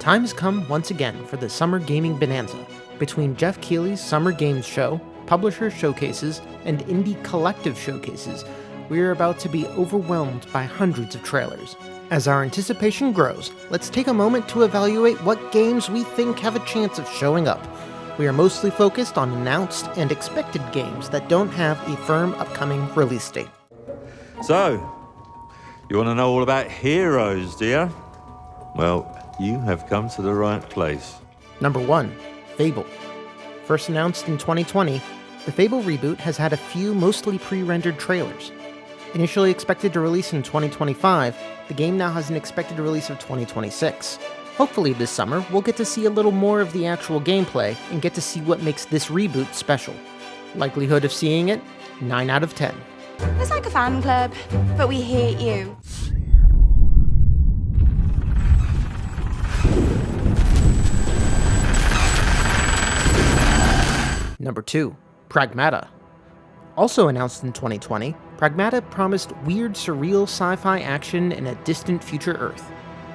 Time has come once again for the Summer Gaming Bonanza. Between Jeff Keighley's Summer Games Show, publisher showcases, and indie collective showcases, we are about to be overwhelmed by hundreds of trailers. As our anticipation grows, let's take a moment to evaluate what games we think have a chance of showing up. We are mostly focused on announced and expected games that don't have a firm upcoming release date. So, you want to know all about Heroes, do you? Well, you have come to the right place. Number 1. Fable. First announced in 2020, the Fable reboot has had a few mostly pre-rendered trailers. Initially expected to release in 2025, the game now has an expected release of 2026. Hopefully this summer, we'll get to see a little more of the actual gameplay and get to see what makes this reboot special. Likelihood of seeing it? 9 out of 10. It's like a fan club, but we hate you. Number 2. Pragmata. Also announced in 2020, Pragmata promised weird, surreal sci-fi action in a distant future Earth.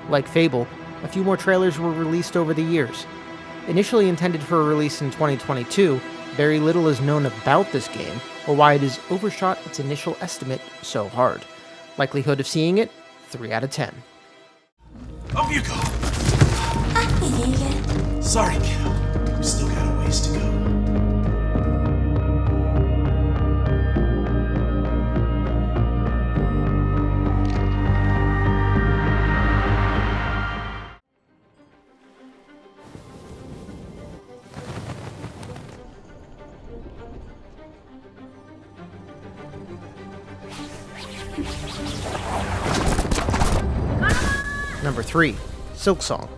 Like Fable, a few more trailers were released over the years. Initially intended for a release in 2022, very little is known about this game, or why it has overshot its initial estimate so hard. Likelihood of seeing it? 3 out of 10. Up you go! Sorry, kiddo. We still got a ways to go. Number 3. Silksong.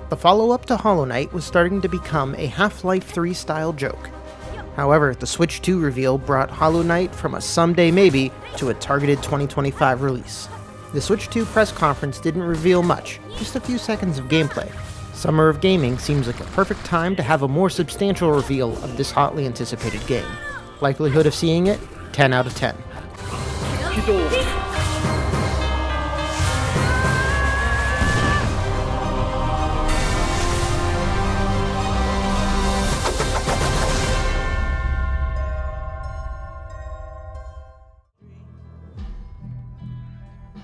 The follow-up to Hollow Knight was starting to become a Half-Life 3 style joke. However, the Switch 2 reveal brought Hollow Knight from a someday maybe to a targeted 2025 release. The Switch 2 press conference didn't reveal much, just a few seconds of gameplay. Summer of Gaming seems like a perfect time to have a more substantial reveal of this hotly anticipated game. Likelihood of seeing it? 10 out of 10.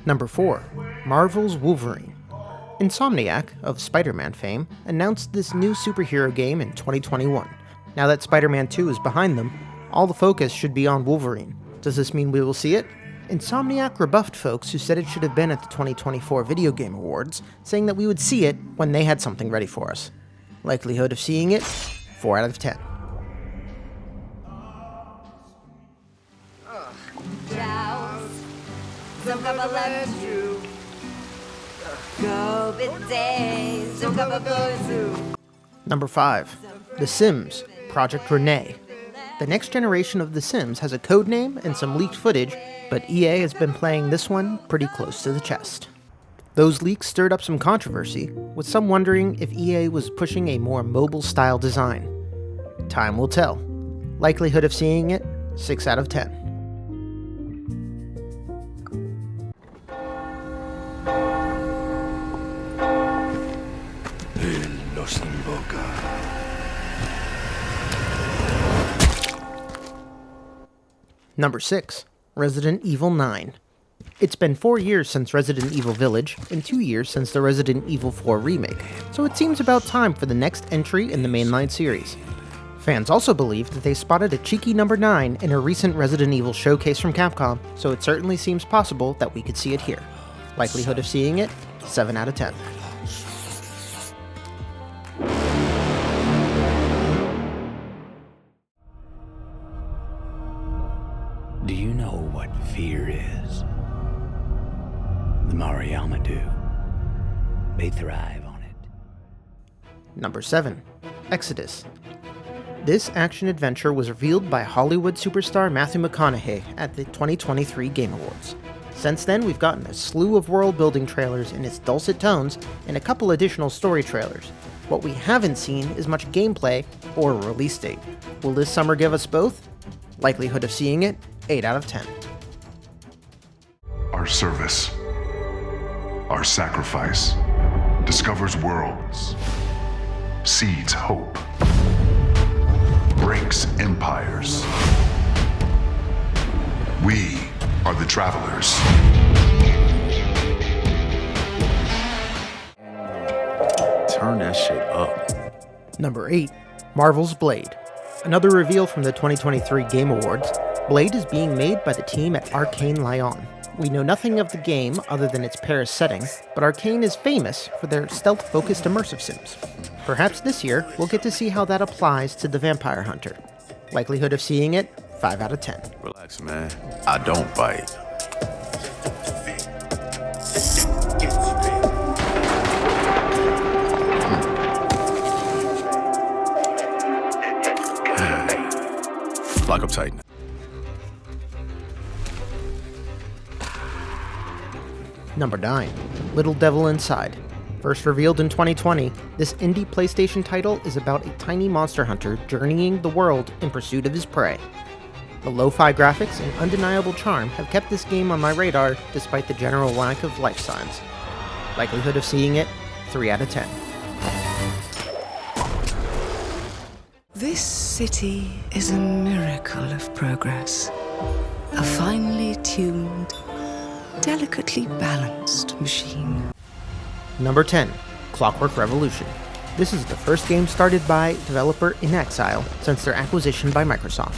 Number 4. Marvel's Wolverine. Insomniac, of Spider-Man fame, announced this new superhero game in 2021. Now that Spider-Man 2 is behind them, all the focus should be on Wolverine. Does this mean we will see it? Insomniac rebuffed folks who said it should have been at the 2024 Video Game Awards, saying that we would see it when they had something ready for us. Likelihood of seeing it? 4 out of 10. Number 5. The Sims, Project Renee. The next generation of The Sims has a codename and some leaked footage, but EA has been playing this one pretty close to the chest. Those leaks stirred up some controversy, with some wondering if EA was pushing a more mobile-style design. Time will tell. Likelihood of seeing it? 6 out of 10. Number 6. Resident Evil 9. It's been 4 years since Resident Evil Village, and 2 years since the Resident Evil 4 remake, so it seems about time for the next entry in the mainline series. Fans also believe that they spotted a cheeky number 9 in a recent Resident Evil showcase from Capcom, so it certainly seems possible that we could see it here. Likelihood of seeing it? 7 out of 10. Do you know what fear is? The Mariyama do. They thrive on it. Number 7. Exodus. This action-adventure was revealed by Hollywood superstar Matthew McConaughey at the 2023 Game Awards. Since then, we've gotten a slew of world-building trailers in its dulcet tones and a couple additional story trailers. What we haven't seen is much gameplay or a release date. Will this summer give us both? Likelihood of seeing it? 8 out of 10. Our service, our sacrifice, discovers worlds, seeds hope, breaks empires. We are the Travelers. Turn that shit up. Number 8. Marvel's Blade. Another reveal from the 2023 Game Awards, Blade is being made by the team at Arcane Lyon. We know nothing of the game other than its Paris setting, but Arcane is famous for their stealth-focused immersive sims. Perhaps this year, we'll get to see how that applies to the Vampire Hunter. Likelihood of seeing it, 5 out of 10. Relax, man. I don't bite. Lock up tight. Number 9. Little Devil Inside. First revealed in 2020, this indie PlayStation title is about a tiny monster hunter journeying the world in pursuit of his prey. The lo-fi graphics and undeniable charm have kept this game on my radar despite the general lack of life signs. Likelihood of seeing it, 3 out of 10. This city is a miracle of progress. A finely tuned, delicately balanced machine. Number 10. Clockwork Revolution. This is the first game started by developer inXile since their acquisition by Microsoft.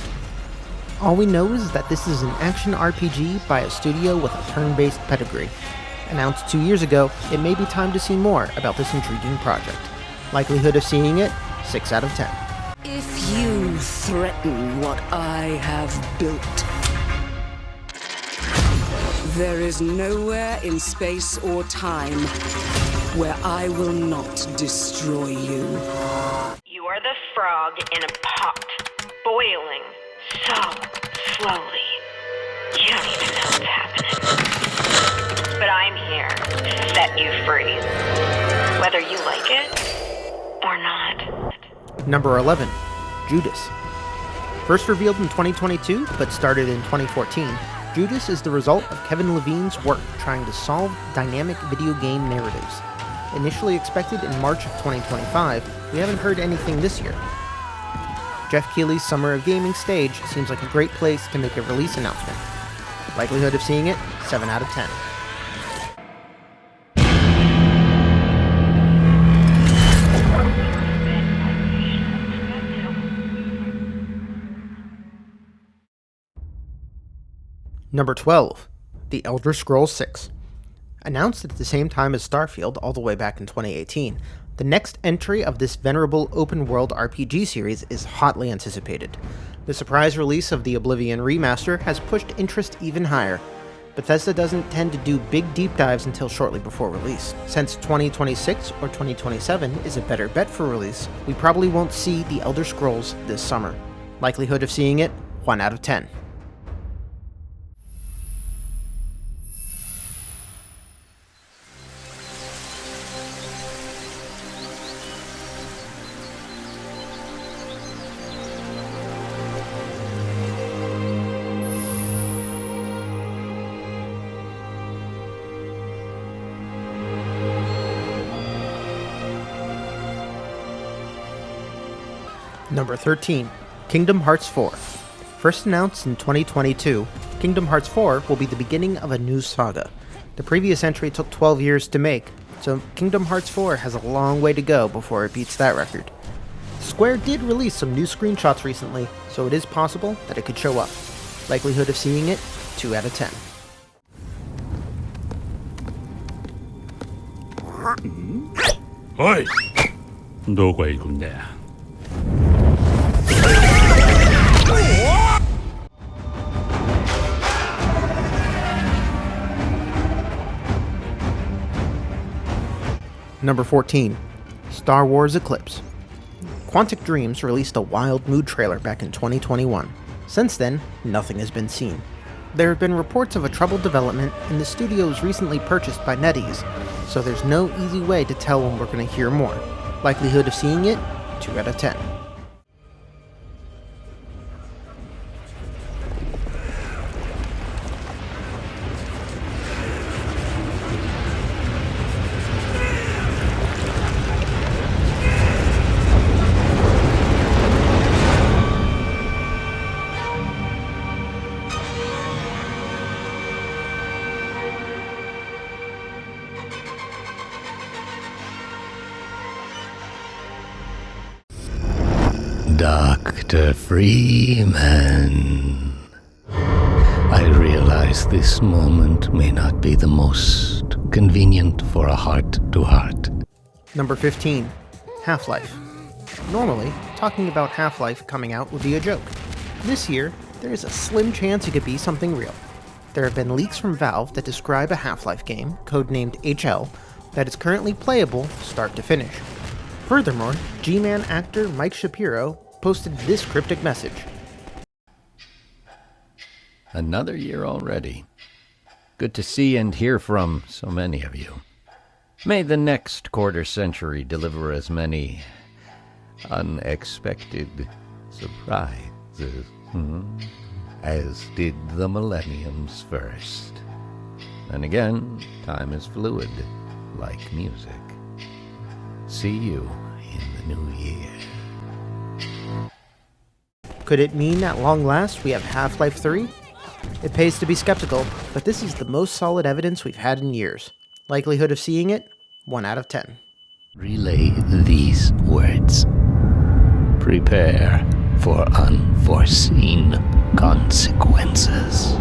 All we know is that this is an action RPG by a studio with a turn-based pedigree. Announced 2 years ago, it may be time to see more about this intriguing project. Likelihood of seeing it, 6 out of 10. If you threaten what I have built, there is nowhere in space or time where I will not destroy you. You are the frog in a pot, boiling so slowly. You don't even know what's happening. But I'm here to set you free, whether you like it or not. Number 11. Judas. First revealed in 2022, but started in 2014, Judas is the result of Kevin Levine's work trying to solve dynamic video game narratives. Initially expected in March of 2025, we haven't heard anything this year. Jeff Keighley's Summer of Gaming stage seems like a great place to make a release announcement. Likelihood of seeing it, 7 out of 10. Number 12. The Elder Scrolls 6. Announced at the same time as Starfield all the way back in 2018, the next entry of this venerable open-world RPG series is hotly anticipated. The surprise release of the Oblivion remaster has pushed interest even higher. Bethesda doesn't tend to do big deep dives until shortly before release. Since 2026 or 2027 is a better bet for release, we probably won't see The Elder Scrolls this summer. Likelihood of seeing it, 1 out of 10. Number 13. Kingdom Hearts 4. First announced in 2022, Kingdom Hearts 4 will be the beginning of a new saga. The previous entry took 12 years to make, so Kingdom Hearts 4 has a long way to go before it beats that record. Square did release some new screenshots recently, so it is possible that it could show up. Likelihood of seeing it, 2 out of 10. Oi! 누가 이군데? Number 14. Star Wars Eclipse. Quantic Dreams released a Wild Mood trailer back in 2021. Since then, nothing has been seen. There have been reports of a troubled development, and the studio was recently purchased by NetEase, so there's no easy way to tell when we're going to hear more. Likelihood of seeing it, 2 out of 10. Dr. Freeman. I realize this moment may not be the most convenient for a heart-to-heart. Number 15, Half-Life. Normally, talking about Half-Life coming out would be a joke. This year, there is a slim chance it could be something real. There have been leaks from Valve that describe a Half-Life game, codenamed HL, that is currently playable start to finish. Furthermore, G-Man actor Mike Shapiro posted this cryptic message. Another year already. Good to see and hear from so many of you. May the next quarter century deliver as many unexpected surprises as did the millennium's first. And again, time is fluid, like music. See you in the new year. Could it mean at long last we have Half-Life 3? It pays to be skeptical, but this is the most solid evidence we've had in years. Likelihood of seeing it? 1 out of 10. Relay these words. Prepare for unforeseen consequences.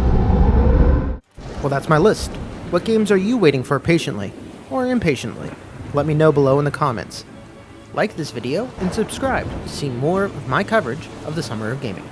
Well, that's my list. What games are you waiting for patiently? Or impatiently? Let me know below in the comments. Like this video and subscribe to see more of my coverage of the Summer of Gaming.